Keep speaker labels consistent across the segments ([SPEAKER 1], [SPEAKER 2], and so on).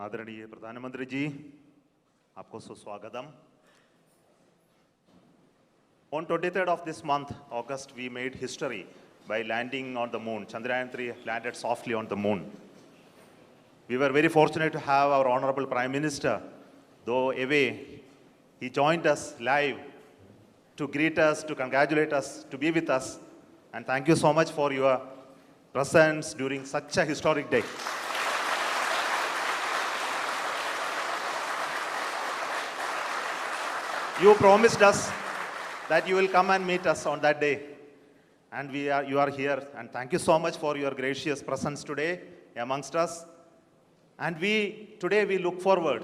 [SPEAKER 1] आदरणीय प्रधानमंत्री जी, आपको सुस्वागतम. On 23rd of this month, August, we made history by landing on the moon. Chandrayaan-3 landed softly on the moon. We were very fortunate to have our Honorable Prime Minister, though away, he joined us live to greet us, to congratulate us, to be with us. And thank you so much for your presence during such a historic day. You promised us that you will come and meet us on that day. And you are here. And thank you so much for your gracious presence today amongst us. And today we look forward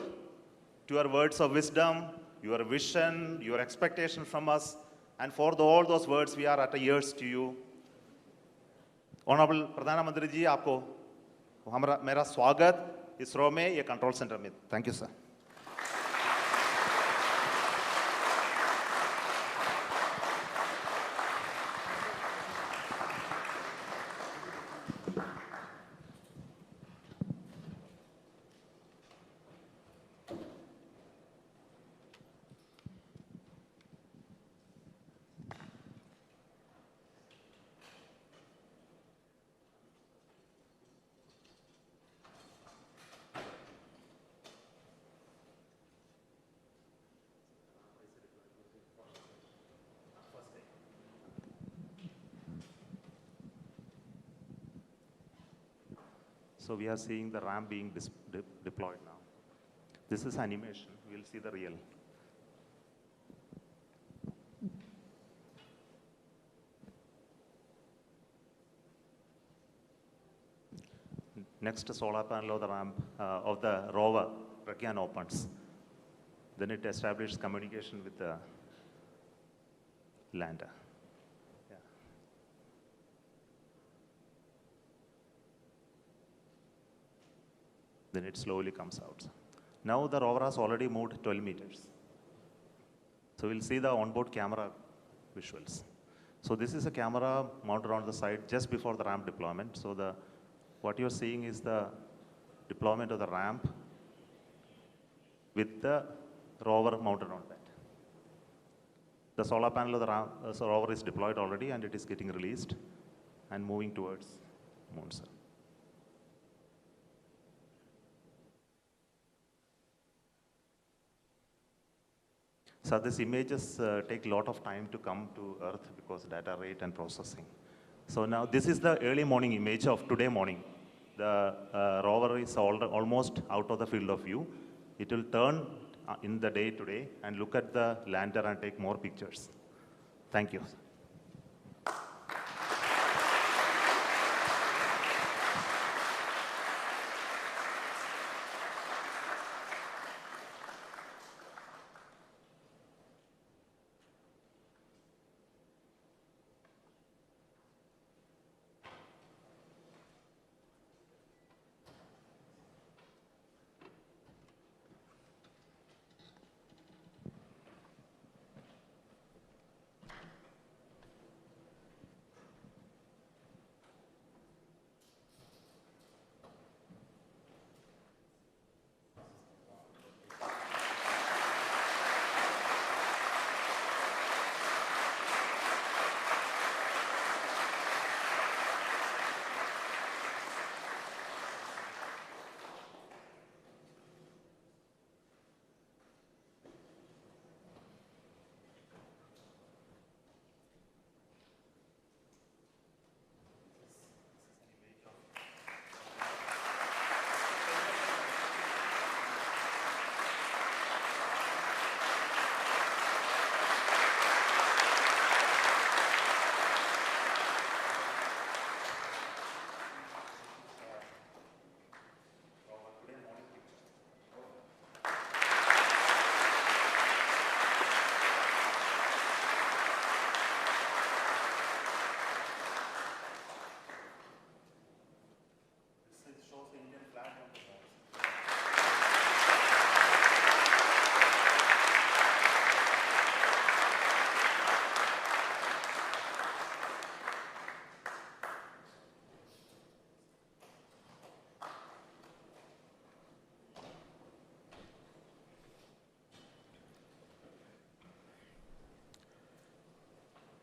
[SPEAKER 1] to your words of wisdom, your vision, your expectation from us. And for all those words, we are at ears to you. Honorable Pradhana Mantri ji, आपको मेरा स्वागत इसरो में ये control centre में. Thank you, sir. So we are seeing the ramp being deployed now. This is animation. We'll see the real. Next solar panel of the ramp of the rover Pragyan opens. Then it establishes communication with the lander. Then it slowly comes out. Now the rover has already moved 12 meters. So we'll see the onboard camera visuals. So this is a camera mounted on the side just before the ramp deployment. So what you're seeing is the deployment of the ramp with the rover mounted on that. The solar panel of the rover is deployed already and it is getting released and moving towards moon cell. So these images take a lot of time to come to Earth because data rate and processing. So now this is the early morning image of today morning. The rover is almost out of the field of view. It will turn in the day today and look at the lander and take more pictures. Thank you.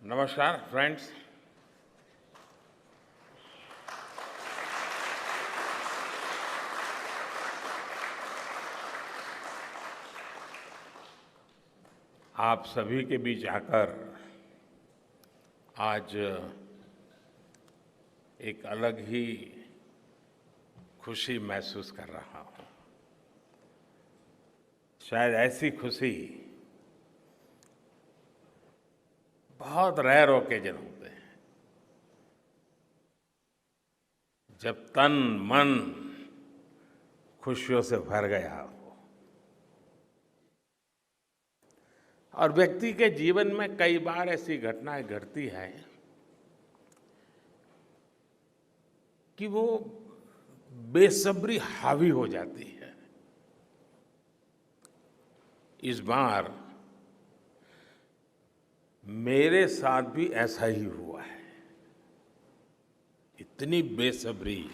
[SPEAKER 2] नमस्कार friends. आप सभी के बीच आकर आज एक अलग ही खुशी महसूस कर रहा हूं। शायद ऐसी खुशी बहुत रेयर ओकेजन होते हैं जब तन मन खुशियों से भर गया हो। और व्यक्ति के जीवन में कई बार ऐसी घटनाएं घटती हैं कि वो बेसब्री हावी हो जाती है। इस बार मेरे साथ भी ऐसा ही हुआ है। इतनी बेसब्री,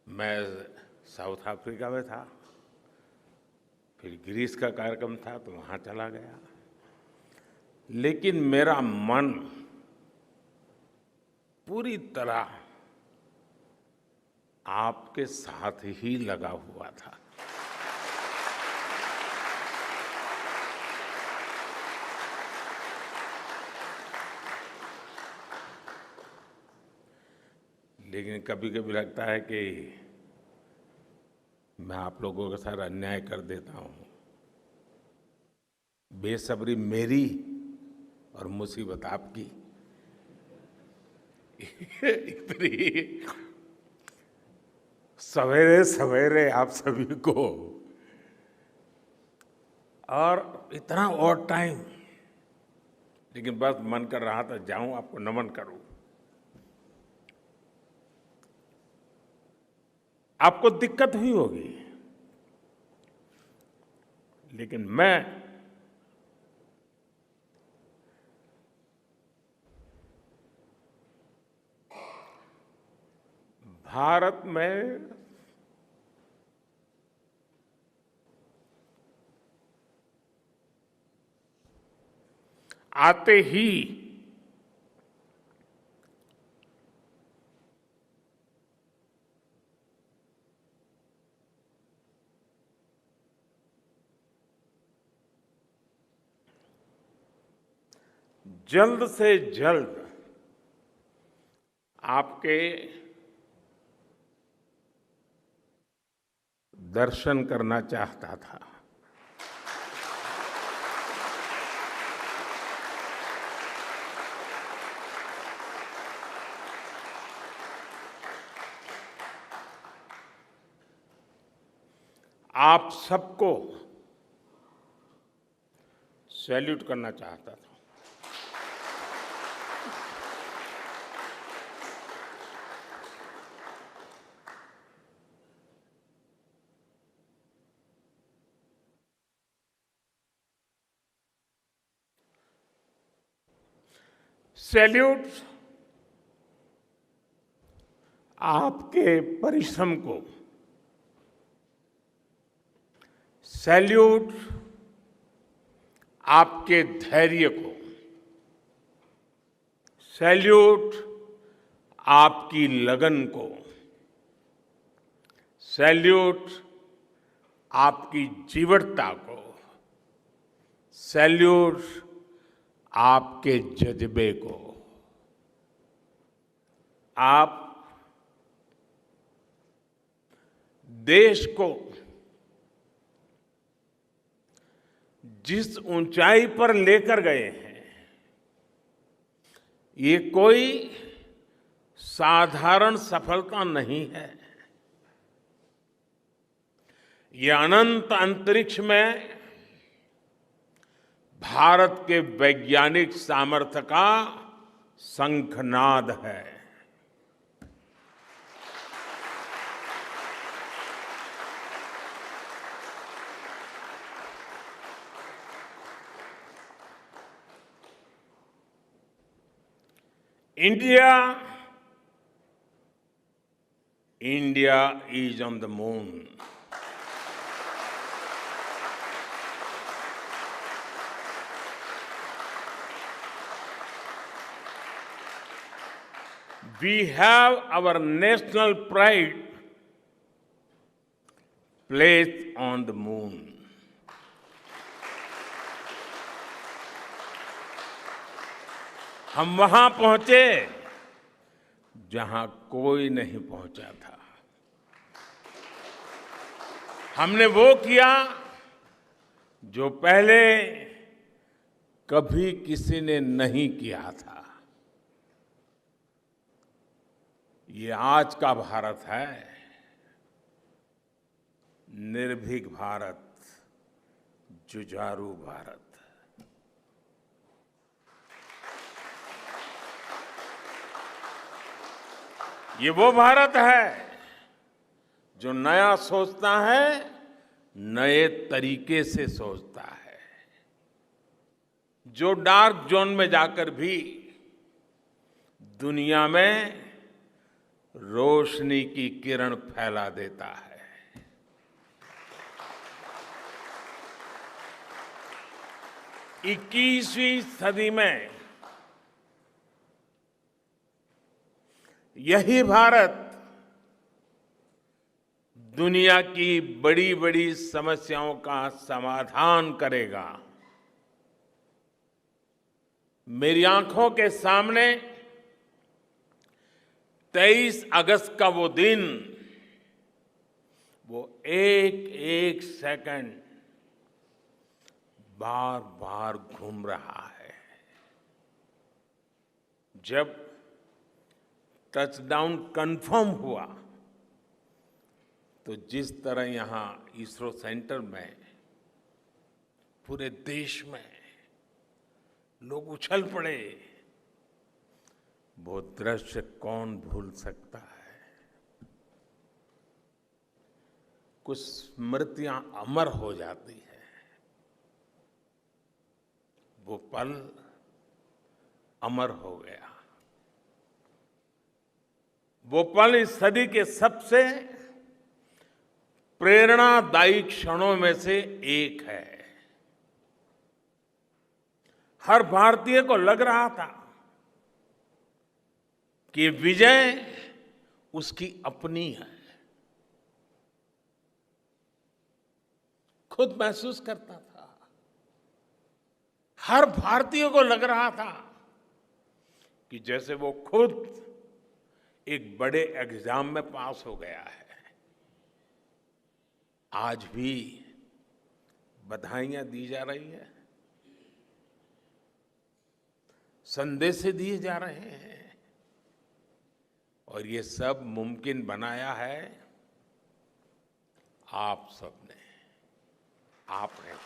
[SPEAKER 2] मैं साउथ अफ्रीका में था, फिर ग्रीस का कार्यक्रम था तो वहां चला गया, लेकिन मेरा मन पूरी तरह आपके साथ ही लगा हुआ था। लेकिन कभी कभी लगता है कि मैं आप लोगों के साथ अन्याय कर देता हूं। बेसब्री मेरी और मुसीबत आपकी। इतनी सवेरे सवेरे आप सभी को और इतना और टाइम, लेकिन बस मन कर रहा था जाऊं आपको नमन करूं। आपको दिक्कत हुई होगी, लेकिन मैं भारत में आते ही जल्द से जल्द आपके दर्शन करना चाहता था। आप सबको सैल्यूट करना चाहता था। सैल्यूट आपके परिश्रम को, सैल्यूट आपके धैर्य को, सैल्यूट आपकी लगन को, सैल्यूट आपकी जीवटता को, सैल्यूट आपके जज्बे को। आप देश को जिस ऊंचाई पर लेकर गए हैं, ये कोई साधारण सफलता नहीं है। ये अनंत अंतरिक्ष में भारत के वैज्ञानिक सामर्थ्य का शंखनाद है। India India is on the moon. We have our national pride placed on the moon. हम वहां पहुंचे जहां कोई नहीं पहुंचा था। हमने वो किया जो पहले कभी किसी ने नहीं किया था। ये आज का भारत है, निर्भीक भारत, जुझारू भारत। ये वो भारत है जो नया सोचता है, नए तरीके से सोचता है, जो डार्क जोन में जाकर भी दुनिया में रोशनी की किरण फैला देता है। 21वीं सदी में यही भारत दुनिया की बड़ी बड़ी समस्याओं का समाधान करेगा। मेरी आंखों के सामने 23 अगस्त का वो दिन, वो एक एक सेकंड बार बार घूम रहा है। जब टचडाउन कंफर्म हुआ तो जिस तरह यहां इसरो सेंटर में पूरे देश में लोग उछल पड़े, वो दृश्य कौन भूल सकता है। कुछ स्मृतियां अमर हो जाती है। वो पल अमर हो गया। वो पल इस सदी के सबसे प्रेरणादायी क्षणों में से एक है। हर भारतीय को लग रहा था कि विजय उसकी अपनी है। खुद महसूस करता था। हर भारतीय को लग रहा था कि जैसे वो खुद एक बड़े एग्जाम में पास हो गया है। आज भी बधाइयां दी जा रही है, संदेश दिए जा रहे हैं, और ये सब मुमकिन बनाया है आप सबने, आपने।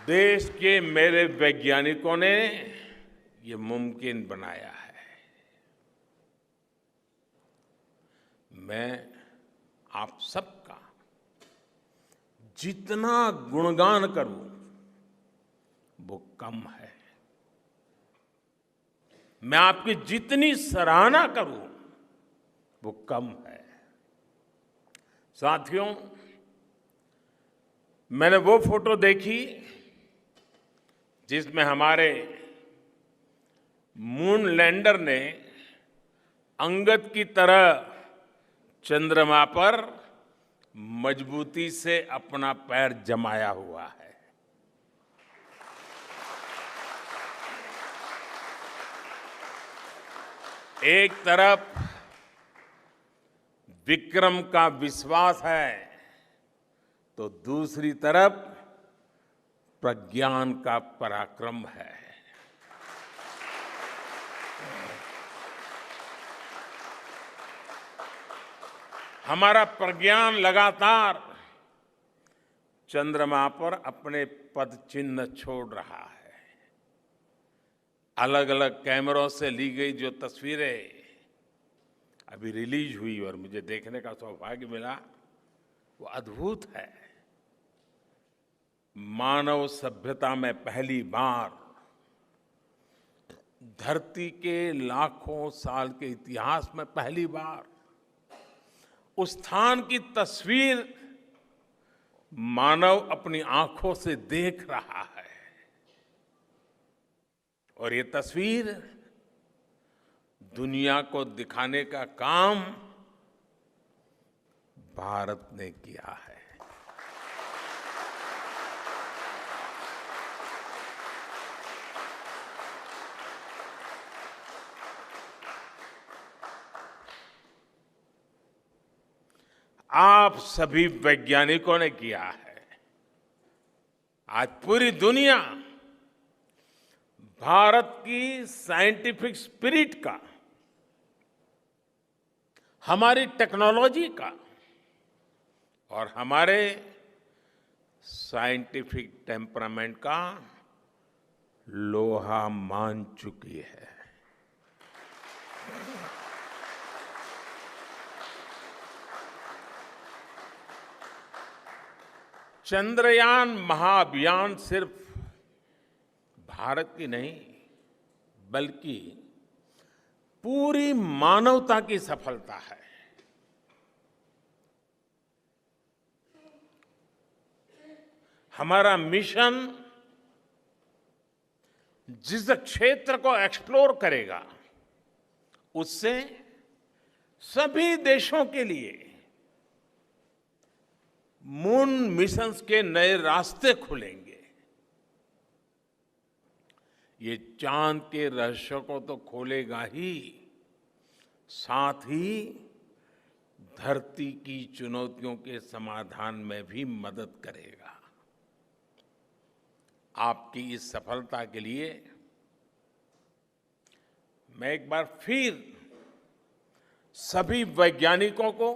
[SPEAKER 2] देश के मेरे वैज्ञानिकों ने ये मुमकिन बनाया है। मैं आप सबका जितना गुणगान करूं वो कम है। मैं आपकी जितनी सराहना करूं वो कम है। साथियों, मैंने वो फोटो देखी जिसमें हमारे मून लैंडर ने अंगद की तरह चंद्रमा पर मजबूती से अपना पैर जमाया हुआ है। एक तरफ विक्रम का विश्वास है तो दूसरी तरफ प्रज्ञान का पराक्रम है। हमारा प्रज्ञान लगातार चंद्रमा पर अपने पद चिन्ह छोड़ रहा है। अलग अलग कैमरों से ली गई जो तस्वीरें अभी रिलीज हुई और मुझे देखने का सौभाग्य मिला, वो अद्भुत है। मानव सभ्यता में पहली बार धरती के लाखों साल के इतिहास में पहली बार उस स्थान की तस्वीर मानव अपनी आंखों से देख रहा है। और ये तस्वीर दुनिया को दिखाने का काम भारत ने किया है। आप सभी वैज्ञानिकों ने किया है। आज पूरी दुनिया भारत की साइंटिफिक स्पिरिट का, हमारी टेक्नोलॉजी का और हमारे साइंटिफिक टेम्परामेंट का लोहा मान चुकी है। चंद्रयान महाअभियान सिर्फ भारत की नहीं बल्कि पूरी मानवता की सफलता है। हमारा मिशन जिस क्षेत्र को एक्सप्लोर करेगा उससे सभी देशों के लिए मून मिशंस के नए रास्ते खुलेंगे। ये चांद के रहस्य को तो खोलेगा ही, साथ ही धरती की चुनौतियों के समाधान में भी मदद करेगा। आपकी इस सफलता के लिए मैं एक बार फिर सभी वैज्ञानिकों को,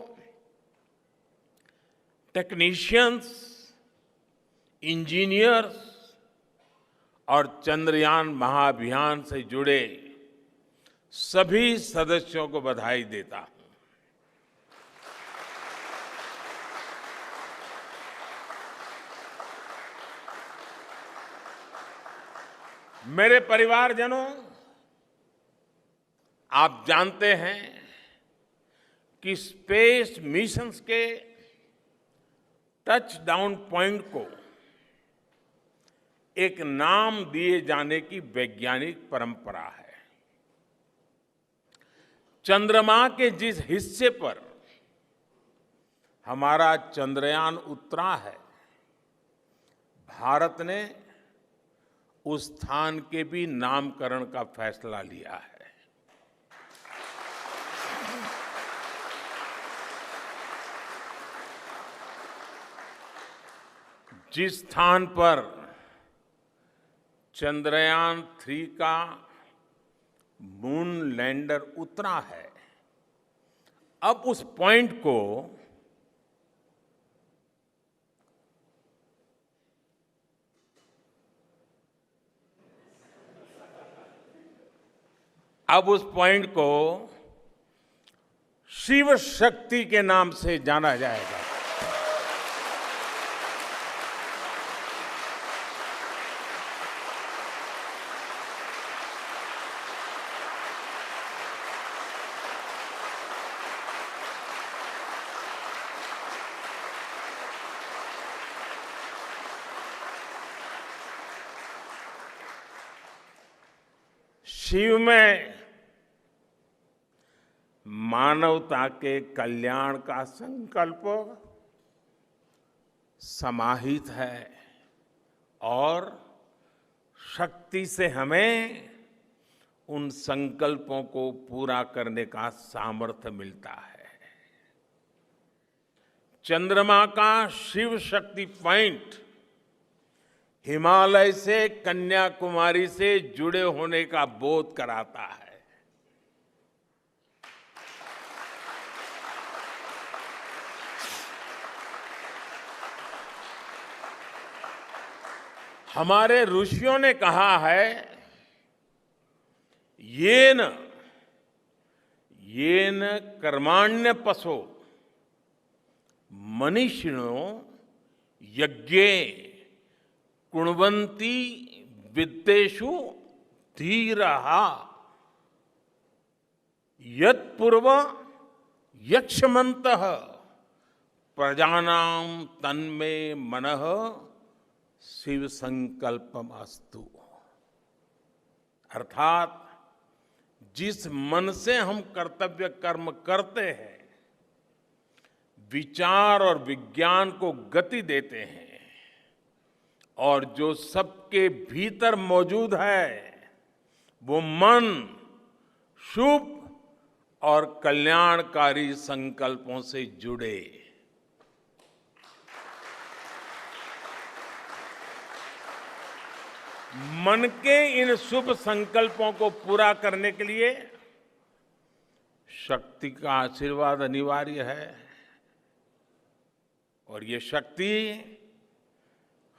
[SPEAKER 2] टेक्नीशियंस, इंजीनियर्स और चंद्रयान महाअभियान से जुड़े सभी सदस्यों को बधाई देता हूं। मेरे परिवारजनों, आप जानते हैं कि स्पेस मिशंस के टच डाउन पॉइंट को एक नाम दिए जाने की वैज्ञानिक परंपरा है। चंद्रमा के जिस हिस्से पर हमारा चंद्रयान उतरा है, भारत ने उस स्थान के भी नामकरण का फैसला लिया है। जिस स्थान पर चंद्रयान 3 का मून लैंडर उतरा है, अब उस पॉइंट को शिव शक्ति के नाम से जाना जाएगा। शिव में मानवता के कल्याण का संकल्प समाहित है और शक्ति से हमें उन संकल्पों को पूरा करने का सामर्थ्य मिलता है। चंद्रमा का शिव शक्ति पॉइंट हिमालय से कन्याकुमारी से जुड़े होने का बोध कराता है। हमारे ऋषियों ने कहा है, येन कर्माण्य पशो मनीषिणो यज्ञे कुण्वन्ति वित्तेषु धीरः यत्पूर्व यक्ष्मन्तः प्रजानां तन्मे मनः शिव संकल्पमस्तु। अर्थात जिस मन से हम कर्तव्य कर्म करते हैं, विचार और विज्ञान को गति देते हैं, और जो सबके भीतर मौजूद है, वो मन शुभ और कल्याणकारी संकल्पों से जुड़े। मन के इन शुभ संकल्पों को पूरा करने के लिए शक्ति का आशीर्वाद अनिवार्य है, और ये शक्ति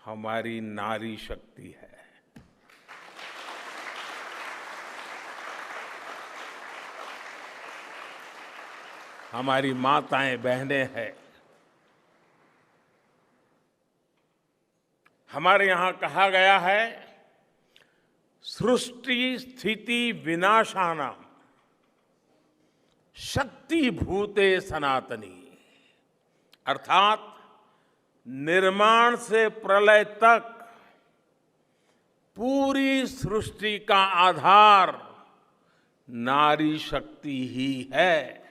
[SPEAKER 2] हमारी नारी शक्ति है। हमारी माताएं बहनें हैं। हमारे यहां कहा गया है, सृष्टि स्थिति विनाशानां शक्ति भूते सनातनी। अर्थात निर्माण से प्रलय तक पूरी सृष्टि का आधार नारी शक्ति ही है।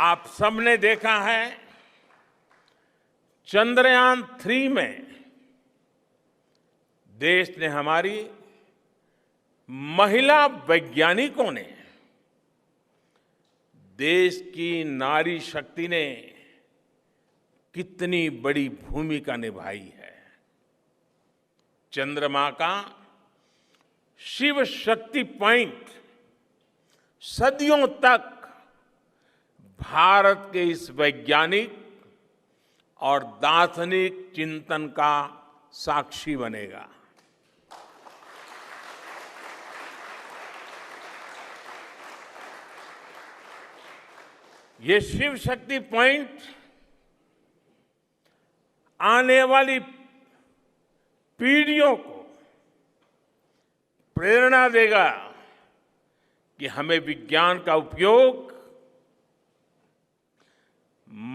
[SPEAKER 2] आप सबने देखा है, चंद्रयान 3 में देश ने, हमारी महिला वैज्ञानिकों ने, देश की नारी शक्ति ने कितनी बड़ी भूमिका निभाई है। चंद्रमा का शिव शक्ति पॉइंट सदियों तक भारत के इस वैज्ञानिक और दार्शनिक चिंतन का साक्षी बनेगा। ये शिव शक्ति पॉइंट आने वाली पीढ़ियों को प्रेरणा देगा कि हमें विज्ञान का उपयोग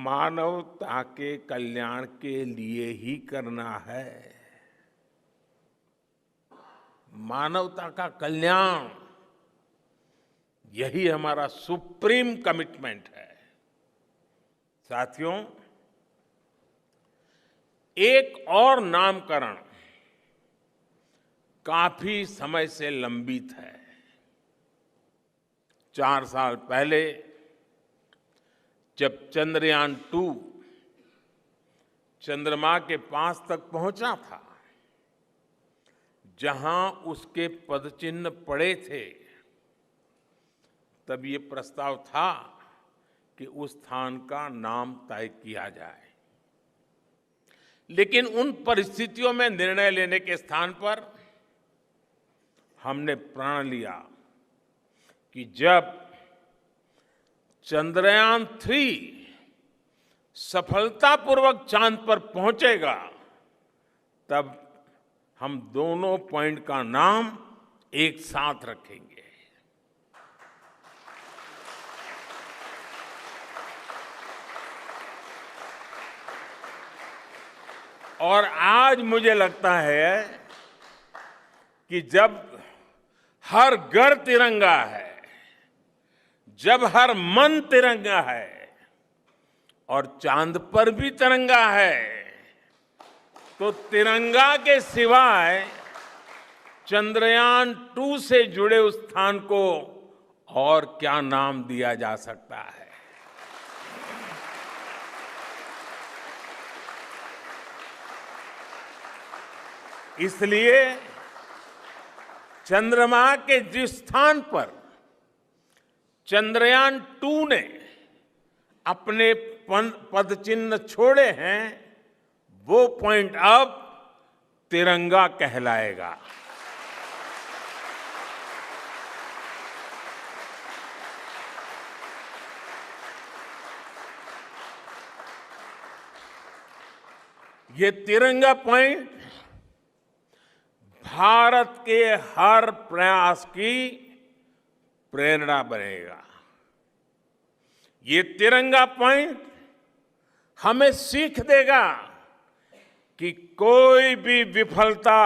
[SPEAKER 2] मानवता के कल्याण के लिए ही करना है। मानवता का कल्याण, यही हमारा सुप्रीम कमिटमेंट है। साथियों, एक और नामकरण काफी समय से लंबित है। 4 साल पहले जब चंद्रयान 2 चंद्रमा के पास तक पहुंचा था, जहां उसके पदचिन्ह पड़े थे, तब ये प्रस्ताव था कि उस स्थान का नाम तय किया जाए। लेकिन उन परिस्थितियों में निर्णय लेने के स्थान पर हमने प्रण लिया कि जब चंद्रयान 3 सफलतापूर्वक चांद पर पहुंचेगा, तब हम दोनों पॉइंट का नाम एक साथ रखेंगे। और आज मुझे लगता है कि जब हर घर तिरंगा है, जब हर मन तिरंगा है और चांद पर भी तिरंगा है, तो तिरंगा के सिवाय चंद्रयान 2 से जुड़े उस स्थान को और क्या नाम दिया जा सकता है। इसलिए चंद्रमा के जिस स्थान पर चंद्रयान 2 ने अपने पदचिन्ह छोड़े हैं, वो पॉइंट अब तिरंगा कहलाएगा। ये तिरंगा पॉइंट भारत के हर प्रयास की प्रेरणा बनेगा। ये तिरंगा पॉइंट हमें सीख देगा कि कोई भी विफलता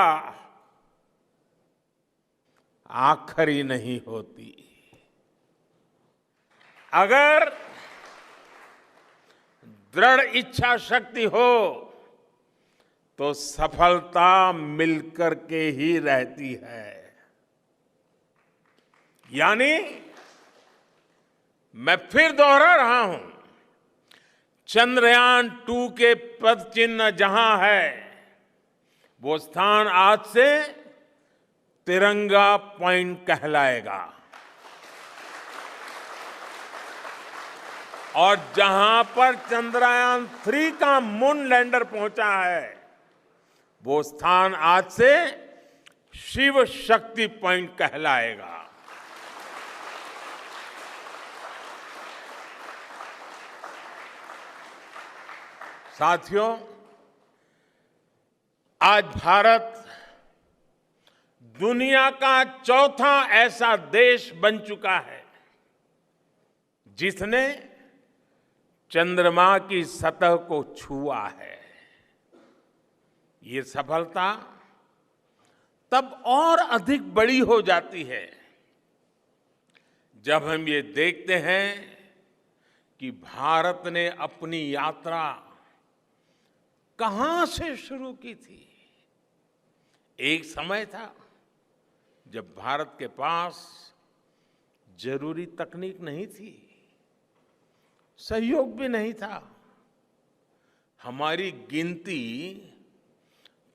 [SPEAKER 2] आखिरी नहीं होती। अगर दृढ़ इच्छा शक्ति हो तो सफलता मिलकर के ही रहती है। यानी मैं फिर दोहरा रहा हूं, चंद्रयान 2 के पद चिन्ह जहां है, वो स्थान आज से तिरंगा पॉइंट कहलाएगा। और जहां पर चंद्रयान 3 का मून लैंडर पहुंचा है, वो स्थान आज से शिव शक्ति पॉइंट कहलाएगा। साथियों, आज भारत दुनिया का चौथा ऐसा देश बन चुका है जिसने चंद्रमा की सतह को छुआ है। ये सफलता तब और अधिक बड़ी हो जाती है जब हम ये देखते हैं कि भारत ने अपनी यात्रा कहां से शुरू की थी। एक समय था जब भारत के पास जरूरी तकनीक नहीं थी, सहयोग भी नहीं था। हमारी गिनती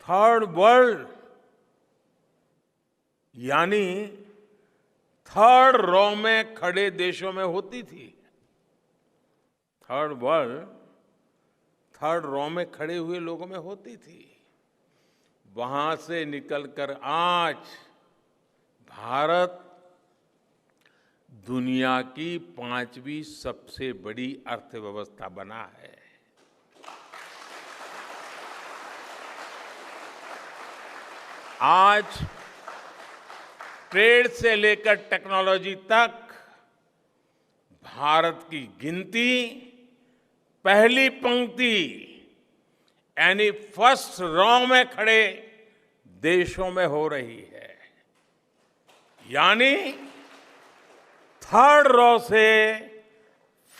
[SPEAKER 2] थर्ड वर्ल्ड यानी थर्ड रॉ में खड़े देशों में होती थी। थर्ड वर्ल्ड थर्ड रॉ में खड़े हुए लोगों में होती थी। वहां से निकलकर आज भारत दुनिया की 5वीं सबसे बड़ी अर्थव्यवस्था बना है। आज ट्रेड से लेकर टेक्नोलॉजी तक भारत की गिनती पहली पंक्ति यानी फर्स्ट रॉ में खड़े देशों में हो रही है। यानी थर्ड रॉ से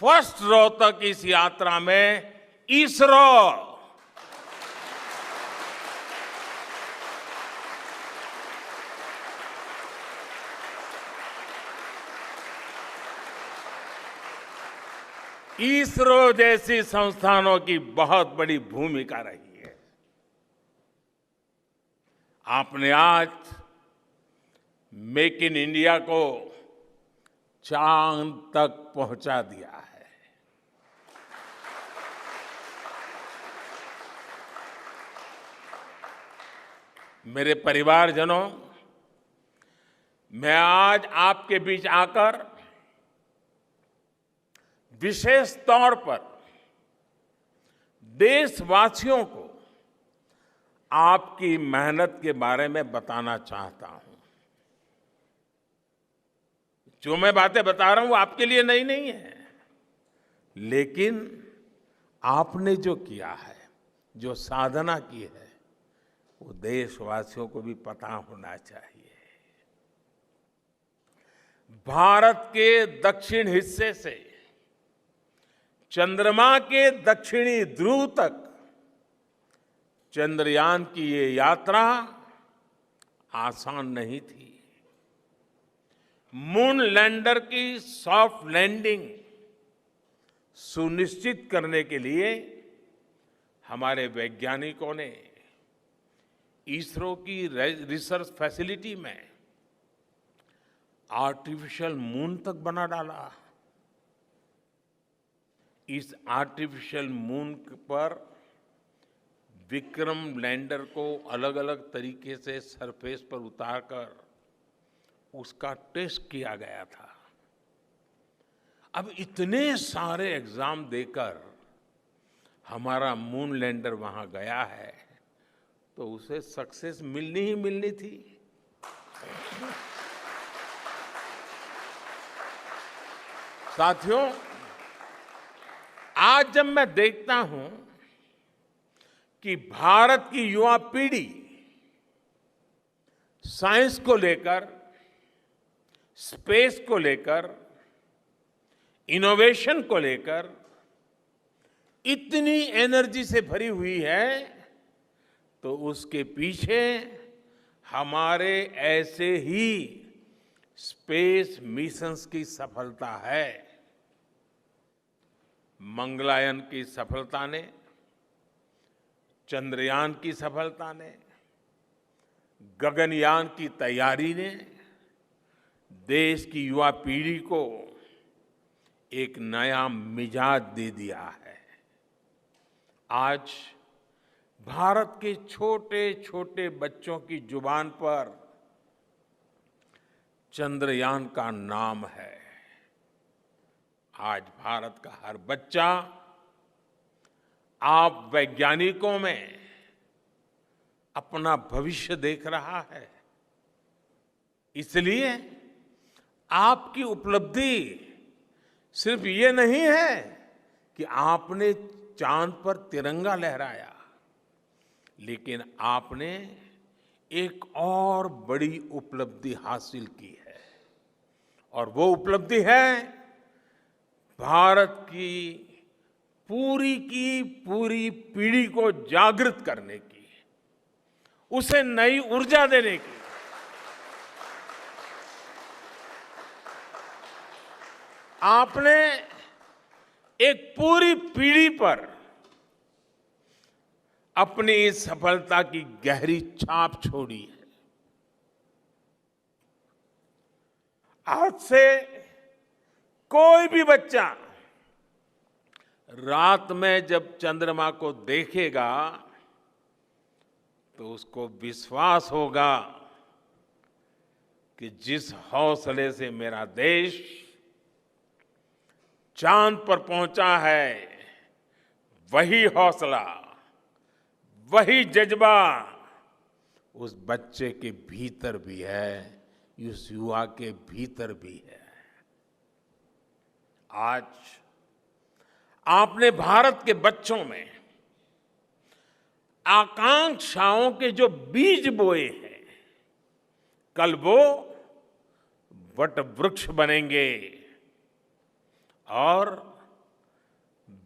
[SPEAKER 2] फर्स्ट रॉ तक इस यात्रा में इसरो इसरो जैसी संस्थानों की बहुत बड़ी भूमिका रही है। आपने आज मेक इन इंडिया को चांद तक पहुंचा दिया है। मेरे परिवारजनों, मैं आज आपके बीच आकर विशेष तौर पर देशवासियों को आपकी मेहनत के बारे में बताना चाहता हूं। जो मैं बातें बता रहा हूं वो आपके लिए नई नहीं है, लेकिन आपने जो किया है, जो साधना की है, वो देशवासियों को भी पता होना चाहिए। भारत के दक्षिण हिस्से से चंद्रमा के दक्षिणी ध्रुव तक चंद्रयान की ये यात्रा आसान नहीं थी। मून लैंडर की सॉफ्ट लैंडिंग सुनिश्चित करने के लिए हमारे वैज्ञानिकों ने इसरो की रिसर्च फैसिलिटी में आर्टिफिशियल मून तक बना डाला। इस आर्टिफिशियल मून पर विक्रम लैंडर को अलग अलग तरीके से सरफेस पर उतारकर उसका टेस्ट किया गया था। अब इतने सारे एग्जाम देकर हमारा मून लैंडर वहां गया है तो उसे सक्सेस मिलनी ही मिलनी थी। साथियों, आज जब मैं देखता हूं कि भारत की युवा पीढ़ी साइंस को लेकर, स्पेस को लेकर, इनोवेशन को लेकर इतनी एनर्जी से भरी हुई है, तो उसके पीछे हमारे ऐसे ही स्पेस मिशंस की सफलता है। मंगलयान की सफलता ने, चंद्रयान की सफलता ने, गगनयान की तैयारी ने देश की युवा पीढ़ी को एक नया मिजाज दे दिया है। आज भारत के छोटे छोटे बच्चों की जुबान पर चंद्रयान का नाम है। आज भारत का हर बच्चा आप वैज्ञानिकों में अपना भविष्य देख रहा है। इसलिए आपकी उपलब्धि सिर्फ ये नहीं है कि आपने चांद पर तिरंगा लहराया, लेकिन आपने एक और बड़ी उपलब्धि हासिल की है, और वो उपलब्धि है भारत की पूरी पीढ़ी को जागृत करने की, उसे नई ऊर्जा देने की। आपने एक पूरी पीढ़ी पर अपनी इस सफलता की गहरी छाप छोड़ी है। आज से कोई भी बच्चा रात में जब चंद्रमा को देखेगा तो उसको विश्वास होगा कि जिस हौसले से मेरा देश चांद पर पहुंचा है, वही हौसला, वही जज्बा उस बच्चे के भीतर भी है, उस युवा के भीतर भी है। आज आपने भारत के बच्चों में आकांक्षाओं के जो बीज बोए हैं, कल वो वट वृक्ष बनेंगे और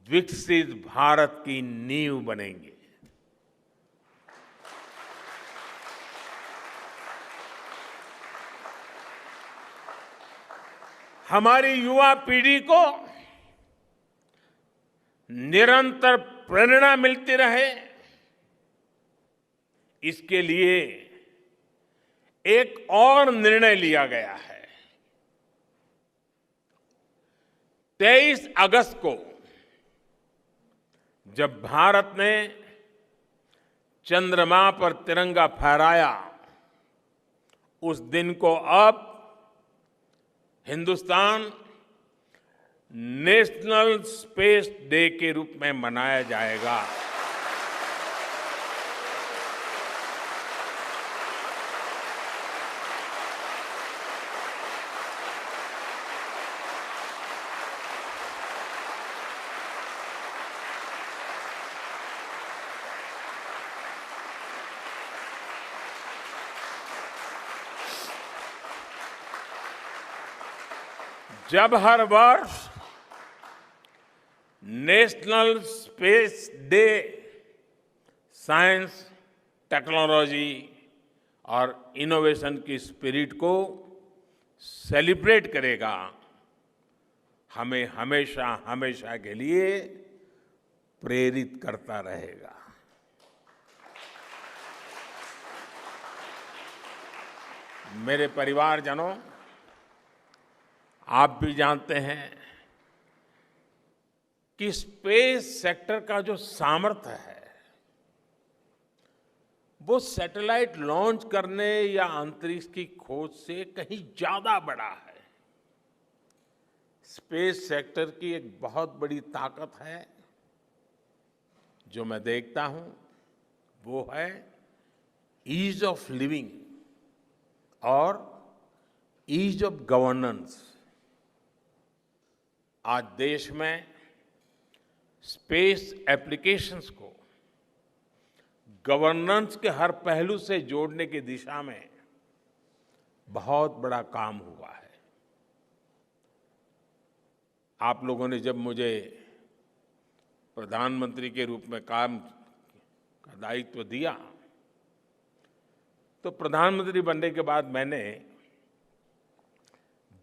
[SPEAKER 2] विकसित भारत की नींव बनेंगे। हमारी युवा पीढ़ी को निरंतर प्रेरणा मिलती रहे, इसके लिए एक और निर्णय लिया गया है। 23 अगस्त को जब भारत ने चंद्रमा पर तिरंगा फहराया, उस दिन को अब हिंदुस्तान नेशनल स्पेस डे के रूप में मनाया जाएगा। जब हर वर्ष national space day science, technology और इनोवेशन की स्पिरिट को सेलिब्रेट करेगा, हमें हमेशा हमेशा के लिए प्रेरित करता रहेगा। मेरे परिवारजनों, आप भी जानते हैं कि स्पेस सेक्टर का जो सामर्थ्य है, वो सैटेलाइट लॉन्च करने या अंतरिक्ष की खोज से कहीं ज्यादा बड़ा है। स्पेस सेक्टर की एक बहुत बड़ी ताकत है जो मैं देखता हूं वो है ईज ऑफ लिविंग और ईज ऑफ गवर्नेंस। आज देश में स्पेस एप्लीकेशंस को गवर्नेंस के हर पहलू से जोड़ने की दिशा में बहुत बड़ा काम हुआ है। आप लोगों ने जब मुझे प्रधानमंत्री के रूप में काम का दायित्व दिया तो प्रधानमंत्री बनने के बाद मैंने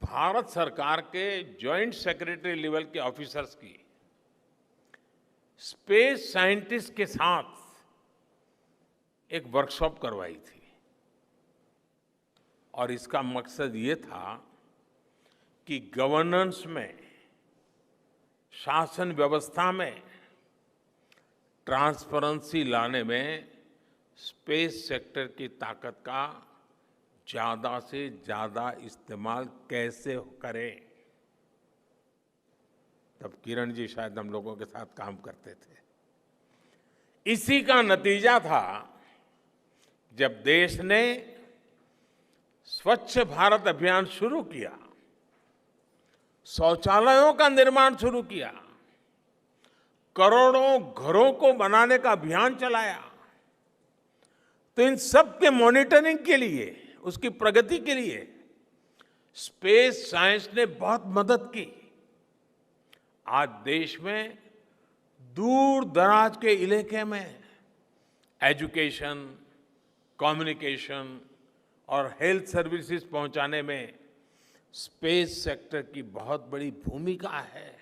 [SPEAKER 2] भारत सरकार के जॉइंट सेक्रेटरी लेवल के ऑफिसर्स की स्पेस साइंटिस्ट के साथ एक वर्कशॉप करवाई थी और इसका मकसद ये था कि गवर्नेंस में, शासन व्यवस्था में ट्रांसपेरेंसी लाने में स्पेस सेक्टर की ताकत का ज्यादा से ज्यादा इस्तेमाल कैसे करें। तब किरण जी शायद हम लोगों के साथ काम करते थे। इसी का नतीजा था जब देश ने स्वच्छ भारत अभियान शुरू किया, शौचालयों का निर्माण शुरू किया, करोड़ों घरों को बनाने का अभियान चलाया। तो इन सब के मॉनिटरिंग के लिए, उसकी प्रगति के लिए स्पेस साइंस ने बहुत मदद की। आज देश में दूर दराज के इलाके में एजुकेशन, कम्युनिकेशन और हेल्थ सर्विसेज पहुंचाने में स्पेस सेक्टर की बहुत बड़ी भूमिका है।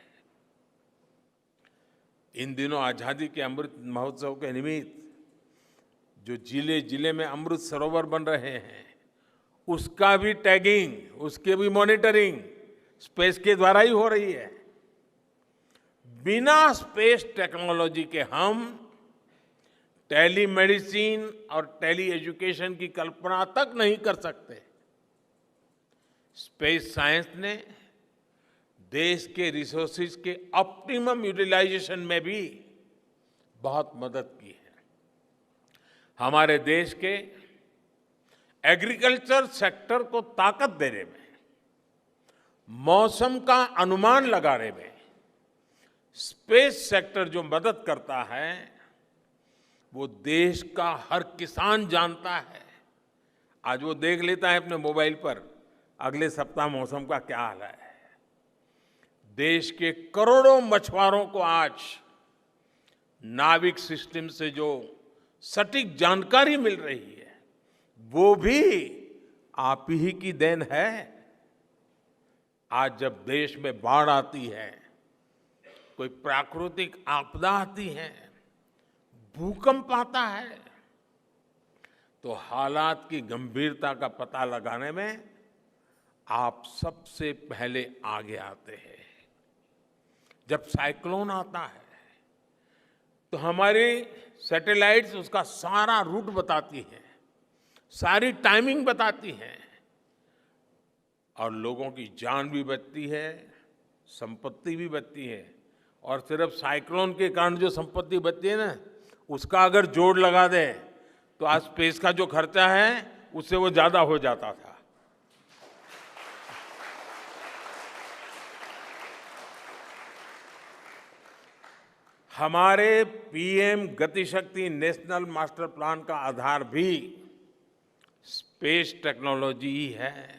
[SPEAKER 2] इन दिनों आजादी के अमृत महोत्सव के निमित्त जो जिले जिले में अमृत सरोवर बन रहे हैं, उसका भी टैगिंग, उसके भी मॉनिटरिंग स्पेस के द्वारा ही हो रही है। बिना स्पेस टेक्नोलॉजी के हम टेलीमेडिसिन और टेली एजुकेशन की कल्पना तक नहीं कर सकते। स्पेस साइंस ने देश के रिसोर्सेज के ऑप्टिमम यूटिलाइजेशन में भी बहुत मदद की है। हमारे देश के एग्रीकल्चर सेक्टर को ताकत देने में, मौसम का अनुमान लगाने में स्पेस सेक्टर जो मदद करता है वो देश का हर किसान जानता है। आज वो देख लेता है अपने मोबाइल पर अगले सप्ताह मौसम का क्या हाल है। देश के करोड़ों मछुआरों को आज नाविक सिस्टम से जो सटीक जानकारी मिल रही है वो भी आप ही की देन है। आज जब देश में बाढ़ आती है, कोई प्राकृतिक आपदा आती है, भूकंप आता है, तो हालात की गंभीरता का पता लगाने में आप सबसे पहले आगे आते हैं। जब साइक्लोन आता है तो हमारी सैटेलाइट्स उसका सारा रूट बताती हैं, सारी टाइमिंग बताती हैं और लोगों की जान भी बचती है, संपत्ति भी बचती है। और सिर्फ साइक्लोन के कारण जो संपत्ति बचती है ना, उसका अगर जोड़ लगा दें तो आज स्पेस का जो खर्चा है उससे वो ज्यादा हो जाता था। हमारे PM Gati Shakti national master plan का आधार भी स्पेस टेक्नोलॉजी ही है।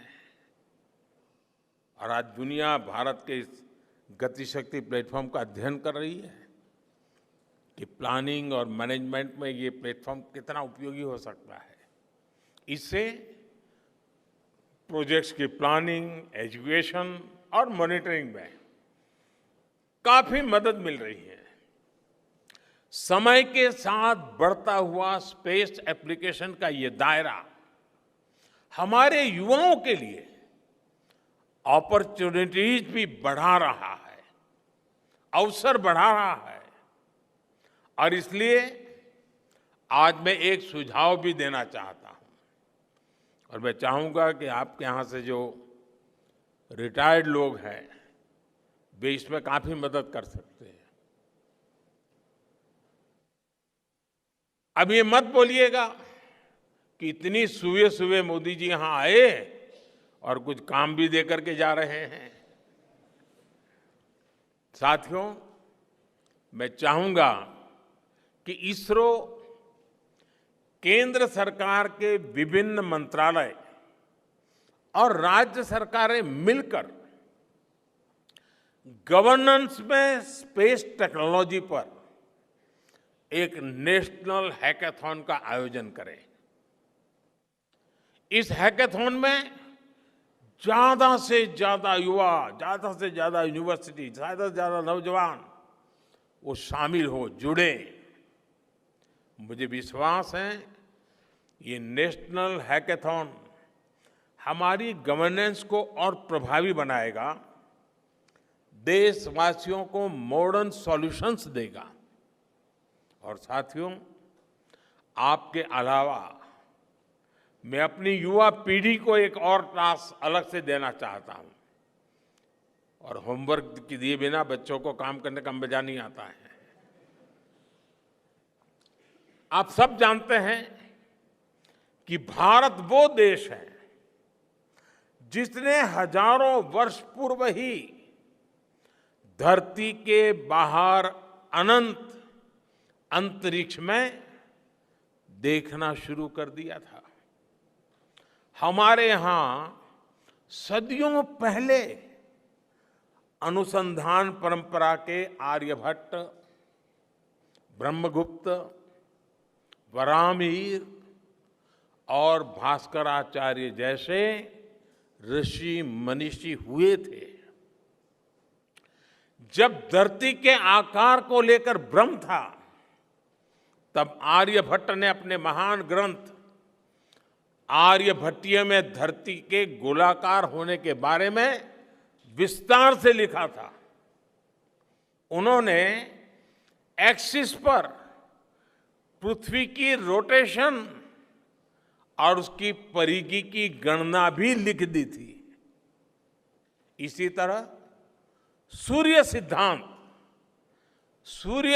[SPEAKER 2] और आज दुनिया भारत के इस गतिशक्ति प्लेटफॉर्म का अध्ययन कर रही है कि प्लानिंग और मैनेजमेंट में ये प्लेटफॉर्म कितना उपयोगी हो सकता है। इससे प्रोजेक्ट्स की प्लानिंग, एजुकेशन और मॉनिटरिंग में काफी मदद मिल रही है। समय के साथ बढ़ता हुआ स्पेस एप्लीकेशन का ये दायरा हमारे युवाओं के लिए अपॉर्चुनिटीज भी बढ़ा रहा है, अवसर बढ़ा रहा है। और इसलिए आज मैं एक सुझाव भी देना चाहता हूं और मैं चाहूंगा कि आपके यहां से जो रिटायर्ड लोग हैं वे इसमें काफी मदद कर सकते हैं। अब ये मत बोलिएगा कि इतनी सुबह सुबह मोदी जी यहां आए और कुछ काम भी दे करके जा रहे हैं। साथियों, मैं चाहूंगा कि इसरो केंद्र सरकार के विभिन्न मंत्रालय और राज्य सरकारें मिलकर गवर्नेंस में स्पेस टेक्नोलॉजी पर एक नेशनल हैकाथॉन का आयोजन करें। इस हैकाथॉन में ज्यादा से ज्यादा युवा, ज्यादा से ज्यादा यूनिवर्सिटी, ज्यादा से ज्यादा नौजवान वो शामिल हो, जुड़े। मुझे विश्वास है ये नेशनल हैकाथॉन हमारी गवर्नेंस को और प्रभावी बनाएगा, देशवासियों को मॉडर्न सॉल्यूशंस देगा। और साथियों, आपके अलावा मैं अपनी युवा पीढ़ी को एक और टास्क अलग से देना चाहता हूं। और होमवर्क के दिए बिना बच्चों को काम करने का मजा नहीं आता है। आप सब जानते हैं कि भारत वो देश है जिसने हजारों वर्ष पूर्व ही धरती के बाहर अनंत अंतरिक्ष में देखना शुरू कर दिया था। हमारे यहां सदियों पहले अनुसंधान परंपरा के आर्यभट्ट, ब्रह्मगुप्त, वराहमिहिर और भास्कराचार्य जैसे ऋषि मनीषी हुए थे। जब धरती के आकार को लेकर भ्रम था, तब आर्यभट्ट ने अपने महान ग्रंथ आर्यभट्टीय में धरती के गोलाकार होने के बारे में विस्तार से लिखा था। उन्होंने एक्सिस पर पृथ्वी की रोटेशन और उसकी परिधि की गणना भी लिख दी थी। इसी तरह सूर्य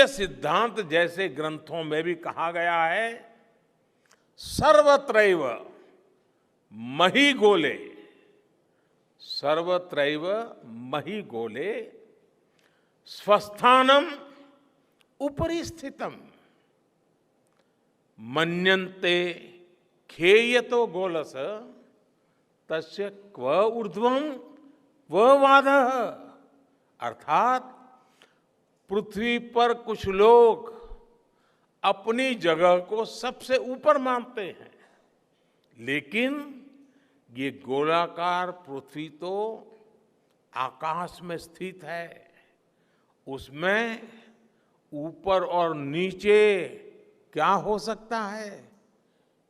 [SPEAKER 2] सिद्धांत जैसे ग्रंथों में भी कहा गया है, सर्वत्रैव महिगोले, सर्वत्रैव महिगोले स्वस्थानम उपरि स्थितम मन्यन्ते खेयतो गोलस तस्य क्व ऊर्ध्वं क्व वादः। अर्थात पृथ्वी पर कुछ लोग अपनी जगह को सबसे ऊपर मानते हैं, लेकिन ये गोलाकार पृथ्वी तो आकाश में स्थित है, उसमें ऊपर और नीचे क्या हो सकता है,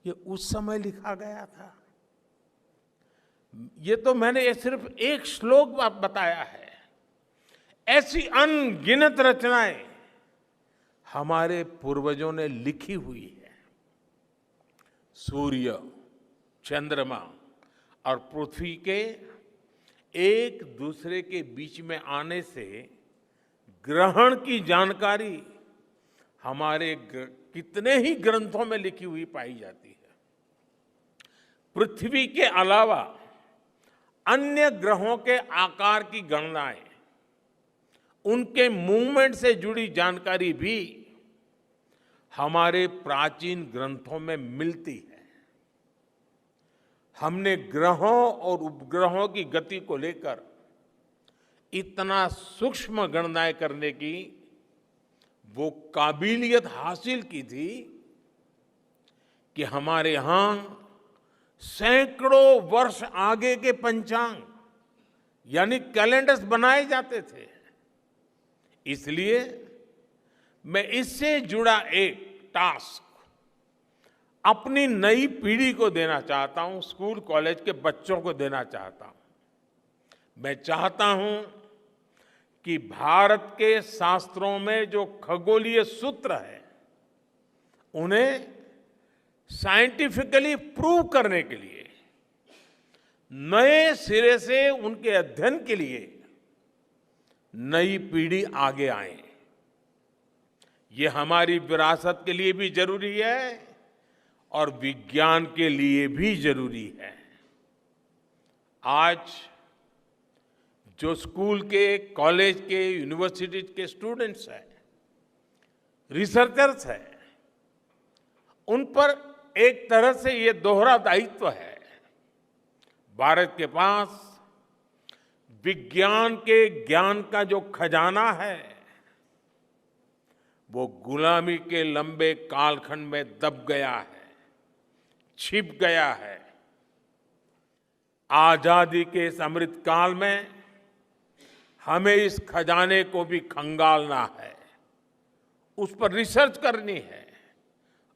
[SPEAKER 2] ये उस समय लिखा गया था। ये तो मैंने ये सिर्फ एक श्लोक बताया है। ऐसी अनगिनत रचनाएं हमारे पूर्वजों ने लिखी हुई है। सूर्य, चंद्रमा और पृथ्वी के एक दूसरे के बीच में आने से ग्रहण की जानकारी हमारे कितने ही ग्रंथों में लिखी हुई पाई जाती है। पृथ्वी के अलावा अन्य ग्रहों के आकार की गणनाएं, उनके मूवमेंट से जुड़ी जानकारी भी हमारे प्राचीन ग्रंथों में मिलती है। हमने ग्रहों और उपग्रहों की गति को लेकर इतना सूक्ष्म गणनाएं करने की वो काबिलियत हासिल की थी कि हमारे यहां सैकड़ों वर्ष आगे के पंचांग यानी कैलेंडर्स बनाए जाते थे। इसलिए मैं इससे जुड़ा एक टास्क अपनी नई पीढ़ी को देना चाहता हूं, स्कूल कॉलेज के बच्चों को देना चाहता हूं। मैं चाहता हूं कि भारत के शास्त्रों में जो खगोलीय सूत्र है, उन्हें साइंटिफिकली प्रूव करने के लिए नए सिरे से उनके अध्ययन के लिए नई पीढ़ी आगे आए। ये हमारी विरासत के लिए भी जरूरी है और विज्ञान के लिए भी जरूरी है। आज जो स्कूल के, कॉलेज के, यूनिवर्सिटी के स्टूडेंट्स हैं, रिसर्चर्स हैं, उन पर एक तरह से ये दोहरा दायित्व है। भारत के पास विज्ञान के ज्ञान का जो खजाना है, वो गुलामी के लंबे कालखंड में दब गया है, छिप गया है। आजादी के इस अमृत काल में हमें इस खजाने को भी खंगालना है, उस पर रिसर्च करनी है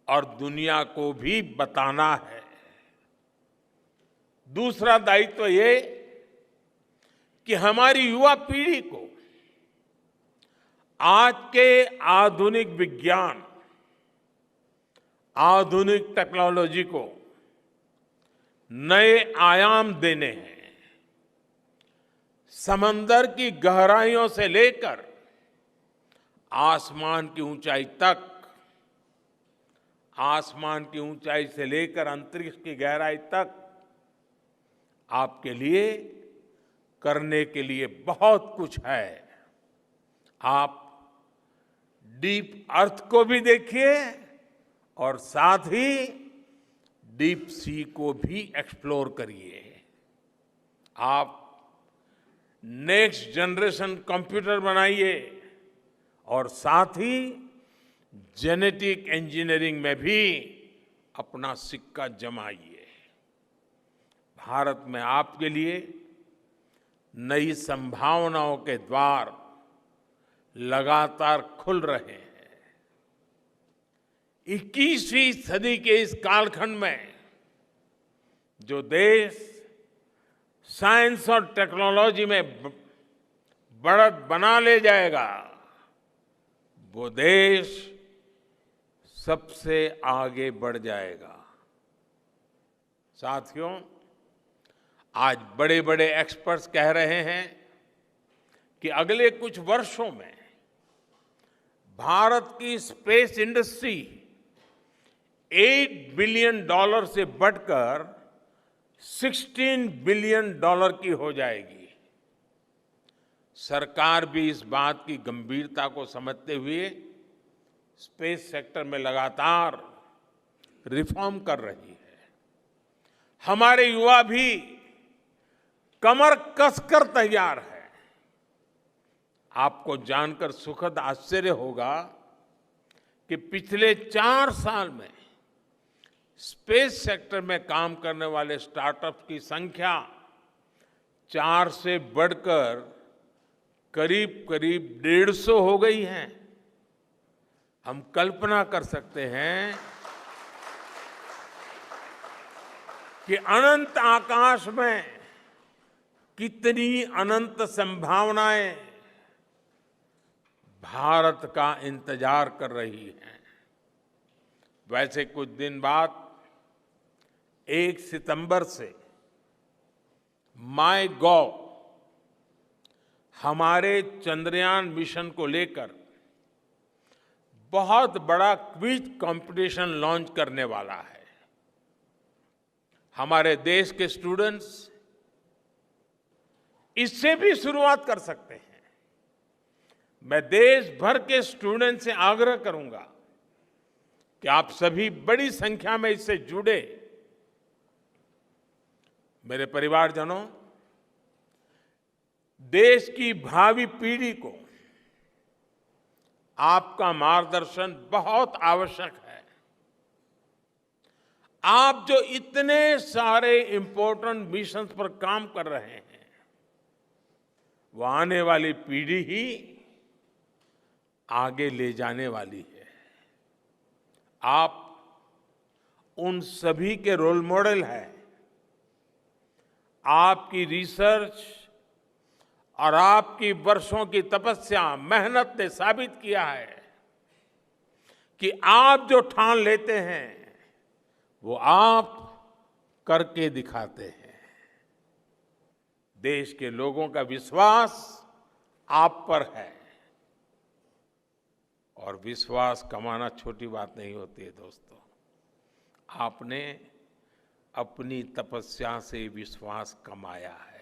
[SPEAKER 2] और दुनिया को भी बताना है। दूसरा दायित्व ये कि हमारी युवा पीढ़ी को आज के आधुनिक विज्ञान, आधुनिक टेक्नोलॉजी को नए आयाम देने हैं। समंदर की गहराइयों से लेकर आसमान की ऊंचाई तक, आसमान की ऊंचाई से लेकर अंतरिक्ष की गहराई तक आपके लिए करने के लिए बहुत कुछ है। आप डीप अर्थ को भी देखिए और साथ ही डीप सी को भी एक्सप्लोर करिए। आप नेक्स्ट जनरेशन कंप्यूटर बनाइए और साथ ही जेनेटिक इंजीनियरिंग में भी अपना सिक्का जमाइए। भारत में आपके लिए नई संभावनाओं के द्वार लगातार खुल रहे हैं। 21वीं सदी के इस कालखंड में जो देश साइंस और टेक्नोलॉजी में बढ़त बना ले जाएगा, वो देश सबसे आगे बढ़ जाएगा। साथियों, आज बड़े बड़े एक्सपर्ट्स कह रहे हैं कि अगले कुछ वर्षों में भारत की स्पेस इंडस्ट्री $8 बिलियन से बढ़कर $16 बिलियन की हो जाएगी। सरकार भी इस बात की गंभीरता को समझते हुए स्पेस सेक्टर में लगातार रिफॉर्म कर रही है। हमारे युवा भी कमर कसकर तैयार है। आपको जानकर सुखद आश्चर्य होगा कि पिछले 4 साल में स्पेस सेक्टर में काम करने वाले स्टार्टअप्स की संख्या 4 से बढ़कर करीब करीब 150 हो गई है। हम कल्पना कर सकते हैं कि अनंत आकाश में कितनी अनंत संभावनाएं भारत का इंतजार कर रही हैं। वैसे कुछ दिन बाद 1 सितंबर से MyGov हमारे चंद्रयान मिशन को लेकर बहुत बड़ा क्विज कंपटीशन लॉन्च करने वाला है। हमारे देश के स्टूडेंट्स इससे भी शुरुआत कर सकते हैं। मैं देश भर के स्टूडेंट से आग्रह करूंगा कि आप सभी बड़ी संख्या में इससे जुड़े। मेरे परिवारजनों, देश की भावी पीढ़ी को आपका मार्गदर्शन बहुत आवश्यक है। आप जो इतने सारे इंपॉर्टेंट मिशंस पर काम कर रहे हैं, वो आने वाली पीढ़ी ही आगे ले जाने वाली है। आप उन सभी के रोल मॉडल हैं। आपकी रिसर्च और आपकी वर्षों की तपस्या, मेहनत ने साबित किया है कि आप जो ठान लेते हैं वो आप करके दिखाते हैं। देश के लोगों का विश्वास आप पर है। और विश्वास कमाना छोटी बात नहीं होती है दोस्तों। आपने अपनी तपस्या से विश्वास कमाया है।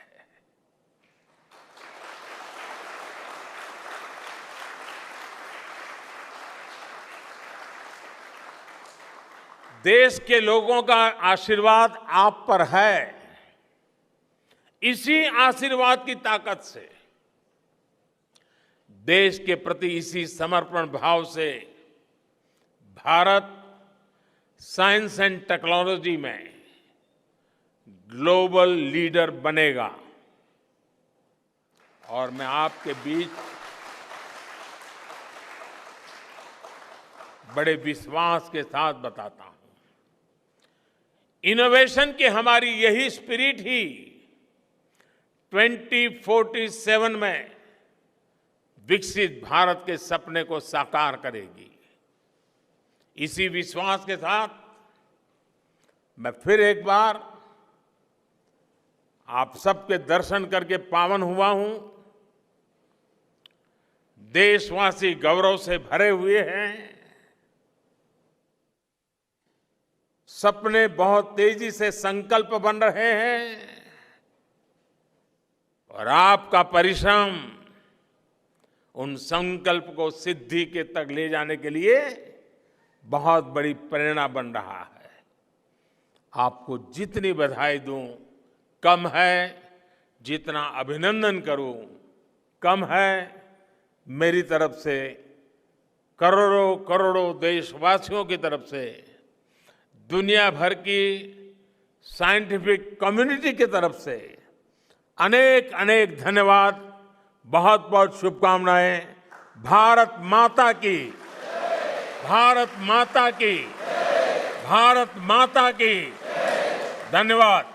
[SPEAKER 2] देश के लोगों का आशीर्वाद आप पर है। इसी आशीर्वाद की ताकत से, देश के प्रति इसी समर्पण भाव से भारत साइंस एंड टेक्नोलॉजी में ग्लोबल लीडर बनेगा। और मैं आपके बीच बड़े विश्वास के साथ बताता हूं, इनोवेशन की हमारी यही स्पिरिट ही 2047 में विकसित भारत के सपने को साकार करेगी। इसी विश्वास के साथ मैं फिर एक बार आप सबके दर्शन करके पावन हुआ हूं। देशवासी गौरव से भरे हुए हैं। सपने बहुत तेजी से संकल्प बन रहे हैं और आपका परिश्रम उन संकल्प को सिद्धि के तक ले जाने के लिए बहुत बड़ी प्रेरणा बन रहा है। आपको जितनी बधाई दूं कम है, जितना अभिनंदन करूं कम है। मेरी तरफ से करोड़ों करोड़ों देशवासियों की तरफ से, दुनिया भर की साइंटिफिक कम्युनिटी की तरफ से अनेक अनेक धन्यवाद, बहुत बहुत शुभकामनाएं। भारत माता की, भारत माता की, भारत माता की। धन्यवाद।